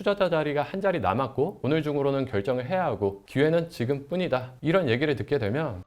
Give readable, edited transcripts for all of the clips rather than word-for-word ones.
투자자 자리가 한 자리 남았고 오늘 중으로는 결정을 해야 하고 기회는 지금뿐이다. 이런 얘기를 듣게 되면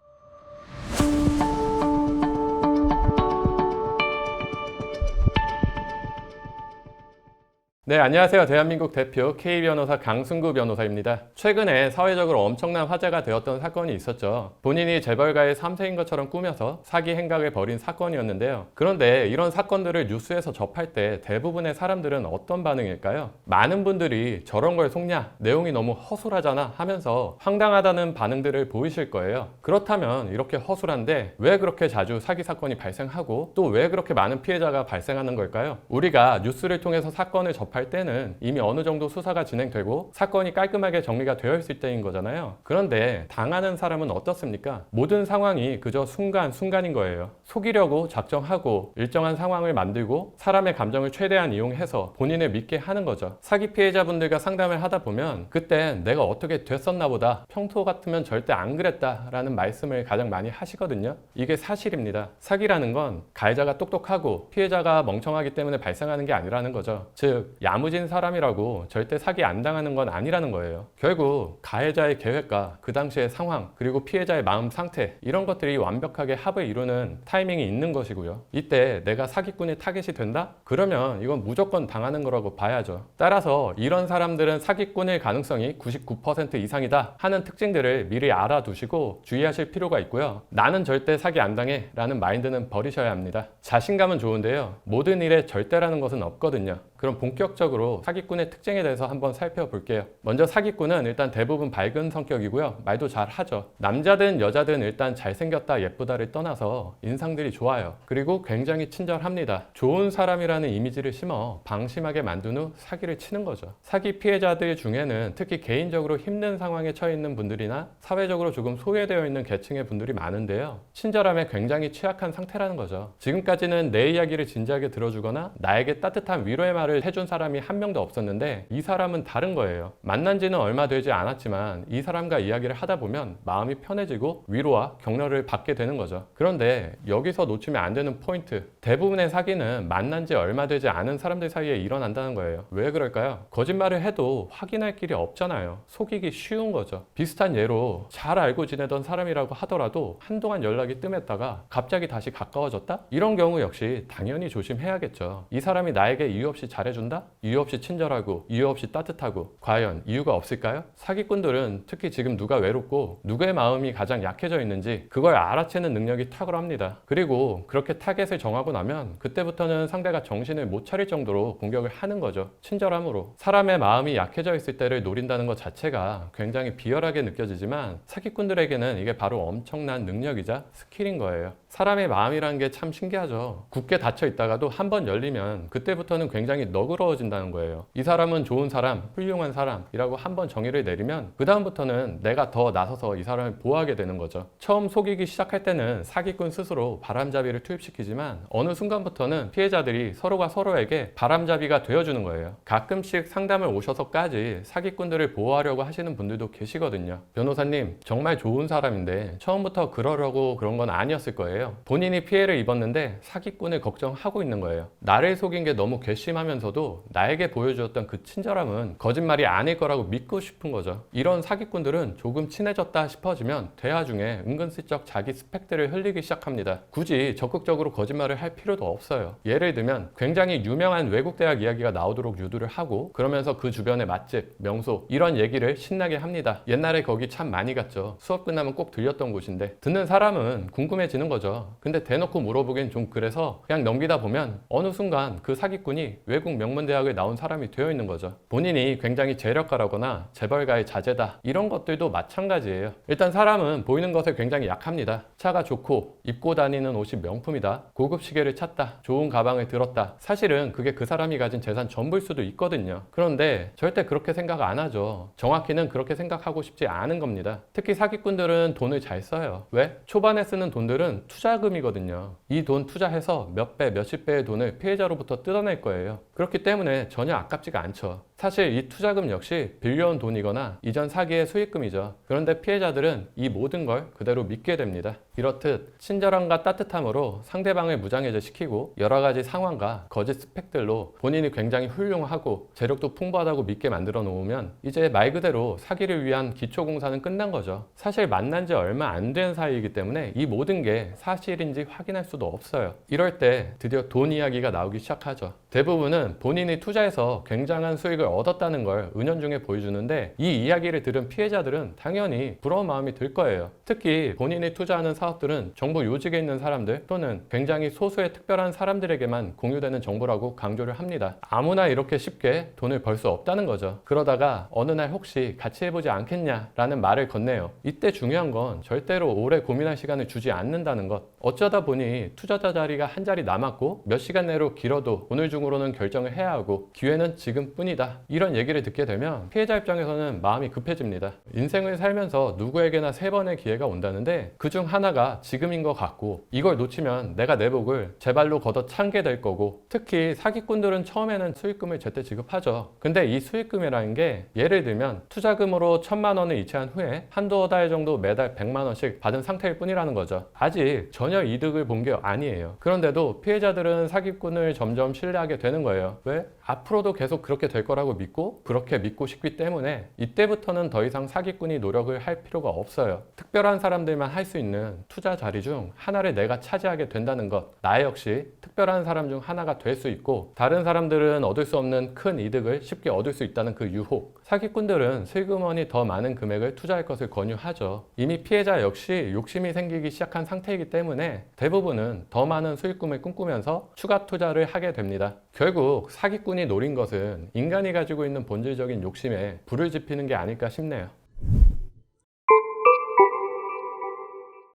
네, 안녕하세요. 대한민국 대표 K변호사 강승구 변호사입니다. 최근에 사회적으로 엄청난 화제가 되었던 사건이 있었죠. 본인이 재벌가의 3세인 것처럼 꾸며서 사기 행각을 벌인 사건이었는데요. 그런데 이런 사건들을 뉴스에서 접할 때 대부분의 사람들은 어떤 반응일까요? 많은 분들이 저런 걸 속냐? 내용이 너무 허술하잖아 하면서 황당하다는 반응들을 보이실 거예요. 그렇다면 이렇게 허술한데 왜 그렇게 자주 사기 사건이 발생하고 또 왜 그렇게 많은 피해자가 발생하는 걸까요? 우리가 뉴스를 통해서 사건을 접할 때는 이미 어느 정도 수사가 진행되고 사건이 깔끔하게 정리가 되어 있을 때인 거잖아요. 그런데 당하는 사람은 어떻습니까? 모든 상황이 그저 순간순간인 거예요. 속이려고 작정하고 일정한 상황을 만들고 사람의 감정을 최대한 이용해서 본인을 믿게 하는 거죠. 사기 피해자분들과 상담을 하다 보면 그때 내가 어떻게 됐었나 보다, 평소 같으면 절대 안 그랬다 라는 말씀을 가장 많이 하시거든요. 이게 사실입니다. 사기라는 건 가해자가 똑똑하고 피해자가 멍청하기 때문에 발생하는 게 아니라는 거죠. 즉 야무진 사람이라고 절대 사기 안 당하는 건 아니라는 거예요. 결국 가해자의 계획과 그 당시의 상황 그리고 피해자의 마음 상태 이런 것들이 완벽하게 합을 이루는 타이밍이 있는 것이고요. 이때 내가 사기꾼의 타겟이 된다? 그러면 이건 무조건 당하는 거라고 봐야죠. 따라서 이런 사람들은 사기꾼일 가능성이 99% 이상이다 하는 특징들을 미리 알아두시고 주의하실 필요가 있고요. 나는 절대 사기 안 당해 라는 마인드는 버리셔야 합니다. 자신감은 좋은데요. 모든 일에 절대라는 것은 없거든요. 그럼 본격적으로 사기꾼의 특징에 대해서 한번 살펴볼게요. 먼저 사기꾼은 일단 대부분 밝은 성격이고요. 말도 잘 하죠. 남자든 여자든 일단 잘생겼다 예쁘다를 떠나서 인상들이 좋아요. 그리고 굉장히 친절합니다. 좋은 사람이라는 이미지를 심어 방심하게 만든 후 사기를 치는 거죠. 사기 피해자들 중에는 특히 개인적으로 힘든 상황에 처해 있는 분들이나 사회적으로 조금 소외되어 있는 계층의 분들이 많은데요. 친절함에 굉장히 취약한 상태라는 거죠. 지금까지는 내 이야기를 진지하게 들어주거나 나에게 따뜻한 위로의 말을 해준 사람이 한 명도 없었는데 이 사람은 다른 거예요. 만난 지는 얼마 되지 않았지만 이 사람과 이야기를 하다 보면 마음이 편해지고 위로와 격려를 받게 되는 거죠. 그런데 여기서 놓치면 안 되는 포인트, 대부분의 사기는 만난 지 얼마 되지 않은 사람들 사이에 일어난다는 거예요. 왜 그럴까요? 거짓말을 해도 확인할 길이 없잖아요. 속이기 쉬운 거죠. 비슷한 예로 잘 알고 지내던 사람이라고 하더라도 한동안 연락이 뜸했다가 갑자기 다시 가까워졌다? 이런 경우 역시 당연히 조심해야겠죠. 이 사람이 나에게 이유 없이 잘해준다? 이유 없이 친절하고 이유 없이 따뜻하고 과연 이유가 없을까요? 사기꾼들은 특히 지금 누가 외롭고 누구의 마음이 가장 약해져 있는지 그걸 알아채는 능력이 탁월합니다. 그리고 그렇게 타겟을 정하고 나면 그때부터는 상대가 정신을 못 차릴 정도로 공격을 하는 거죠. 친절함으로. 사람의 마음이 약해져 있을 때를 노린다는 것 자체가 굉장히 비열하게 느껴지지만 사기꾼들에게는 이게 바로 엄청난 능력이자 스킬인 거예요. 사람의 마음이라는 게 참 신기하죠. 굳게 닫혀 있다가도 한번 열리면 그때부터는 굉장히 너그러워진다는 거예요. 이 사람은 좋은 사람, 훌륭한 사람이라고 한번 정의를 내리면 그 다음부터는 내가 더 나서서 이 사람을 보호하게 되는 거죠. 처음 속이기 시작할 때는 사기꾼 스스로 바람잡이를 투입시키지만 어느 순간부터는 피해자들이 서로가 서로에게 바람잡이가 되어주는 거예요. 가끔씩 상담을 오셔서까지 사기꾼들을 보호하려고 하시는 분들도 계시거든요. 변호사님, 정말 좋은 사람인데 처음부터 그러려고 그런 건 아니었을 거예요. 본인이 피해를 입었는데 사기꾼을 걱정하고 있는 거예요. 나를 속인 게 너무 괘씸하면서도 나에게 보여주었던 그 친절함은 거짓말이 아닐 거라고 믿고 싶은 거죠. 이런 사기꾼들은 조금 친해졌다 싶어지면 대화 중에 은근슬쩍 자기 스펙들을 흘리기 시작합니다. 굳이 적극적으로 거짓말을 할 필요도 없어요. 예를 들면 굉장히 유명한 외국 대학 이야기가 나오도록 유도를 하고 그러면서 그 주변의 맛집, 명소 이런 얘기를 신나게 합니다. 옛날에 거기 참 많이 갔죠. 수업 끝나면 꼭 들렸던 곳인데 듣는 사람은 궁금해지는 거죠. 근데 대놓고 물어보긴 좀 그래서 그냥 넘기다 보면 어느 순간 그 사기꾼이 외국 명문대학을 나온 사람이 되어 있는 거죠. 본인이 굉장히 재력가라거나 재벌가의 자제다 이런 것들도 마찬가지예요. 일단 사람은 보이는 것에 굉장히 약합니다. 차가 좋고 입고 다니는 옷이 명품이다, 고급 시계를 찼다, 좋은 가방을 들었다. 사실은 그게 그 사람이 가진 재산 전부일 수도 있거든요. 그런데 절대 그렇게 생각 안 하죠. 정확히는 그렇게 생각하고 싶지 않은 겁니다. 특히 사기꾼들은 돈을 잘 써요. 왜? 초반에 쓰는 돈들은 투자금이거든요. 이 돈 투자해서 몇 배, 몇십 배의 돈을 피해자로부터 뜯어낼 거예요. 그렇기 때문에 전혀 아깝지가 않죠. 사실 이 투자금 역시 빌려온 돈이거나 이전 사기의 수익금이죠. 그런데 피해자들은 이 모든 걸 그대로 믿게 됩니다. 이렇듯 친절함과 따뜻함으로 상대방을 무장해제시키고 여러 가지 상황과 거짓 스펙들로 본인이 굉장히 훌륭하고 재력도 풍부하다고 믿게 만들어 놓으면 이제 말 그대로 사기를 위한 기초공사는 끝난 거죠. 사실 만난 지 얼마 안 된 사이이기 때문에 이 모든 게 사실인지 확인할 수도 없어요. 이럴 때 드디어 돈 이야기가 나오기 시작하죠. 대부분은 본인이 투자해서 굉장한 수익을 얻었다는 걸 은연중에 보여주는데 이 이야기를 들은 피해자들은 당연히 부러운 마음이 들 거예요. 특히 본인이 투자하는 사업들은 정부 요직에 있는 사람들 또는 굉장히 소수의 특별한 사람들에게만 공유되는 정보라고 강조를 합니다. 아무나 이렇게 쉽게 돈을 벌 수 없다는 거죠. 그러다가 어느 날 혹시 같이 해보지 않겠냐라는 말을 건네요. 이때 중요한 건 절대로 오래 고민할 시간을 주지 않는다는 것. 어쩌다 보니 투자자 자리가 한 자리 남았고 몇 시간 내로 길어도 오늘 중으로는 결정을 해야 하고 기회는 지금뿐이다. 이런 얘기를 듣게 되면 피해자 입장에서는 마음이 급해집니다. 인생을 살면서 누구에게나 3번의 기회가 온다는데 그중 하나가 지금인 것 같고 이걸 놓치면 내가 내 복을 제 발로 걷어차게 될 거고 특히 사기꾼들은 처음에는 수익금을 제때 지급하죠. 근데 이 수익금이라는 게 예를 들면 투자금으로 1,000만 원을 이체한 후에 한두 달 정도 매달 100만 원씩 받은 상태일 뿐이라는 거죠. 아직 전혀 이득을 본 게 아니에요. 그런데도 피해자들은 사기꾼을 점점 신뢰하게 되는 거예요. 왜? 앞으로도 계속 그렇게 될 거라고 믿고 그렇게 믿고 싶기 때문에 이때부터는 더 이상 사기꾼이 노력을 할 필요가 없어요. 특별한 사람들만 할 수 있는 투자 자리 중 하나를 내가 차지하게 된다는 것. 나 역시 특별한 사람 중 하나가 될 수 있고 다른 사람들은 얻을 수 없는 큰 이득을 쉽게 얻을 수 있다는 그 유혹. 사기꾼들은 슬그머니 더 많은 금액을 투자할 것을 권유하죠. 이미 피해자 역시 욕심이 생기기 시작한 상태이기 때문에 대부분은 더 많은 수익금을 꿈꾸면서 추가 투자를 하게 됩니다. 결국 사기꾼이 노린 것은 인간이 가지고 있는 본질적인 욕심에 불을 지피는 게 아닐까 싶네요.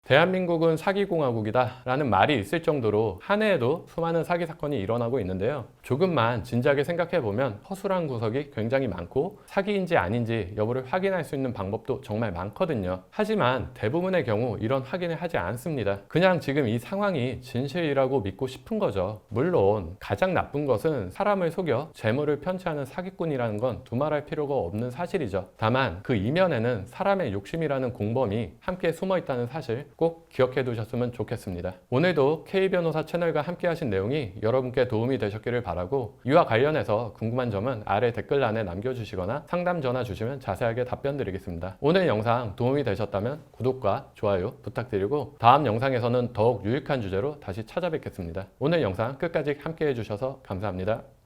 대한민국은 사기공화국이다 라는 말이 있을 정도로 한 해에도 수많은 사기 사건이 일어나고 있는데요. 조금만 진지하게 생각해보면 허술한 구석이 굉장히 많고 사기인지 아닌지 여부를 확인할 수 있는 방법도 정말 많거든요. 하지만 대부분의 경우 이런 확인을 하지 않습니다. 그냥 지금 이 상황이 진실이라고 믿고 싶은 거죠. 물론 가장 나쁜 것은 사람을 속여 재물을 편취하는 사기꾼이라는 건 두말할 필요가 없는 사실이죠. 다만 그 이면에는 사람의 욕심이라는 공범이 함께 숨어 있다는 사실 꼭 기억해 두셨으면 좋겠습니다. 오늘도 K변호사 채널과 함께 하신 내용이 여러분께 도움이 되셨기를 바라고 이와 관련해서 궁금한 점은 아래 댓글란에 남겨주시거나 상담 전화 주시면 자세하게 답변 드리겠습니다. 오늘 영상 도움이 되셨다면 구독과 좋아요 부탁드리고 다음 영상에서는 더욱 유익한 주제로 다시 찾아뵙겠습니다. 오늘 영상 끝까지 함께 해주셔서 감사합니다.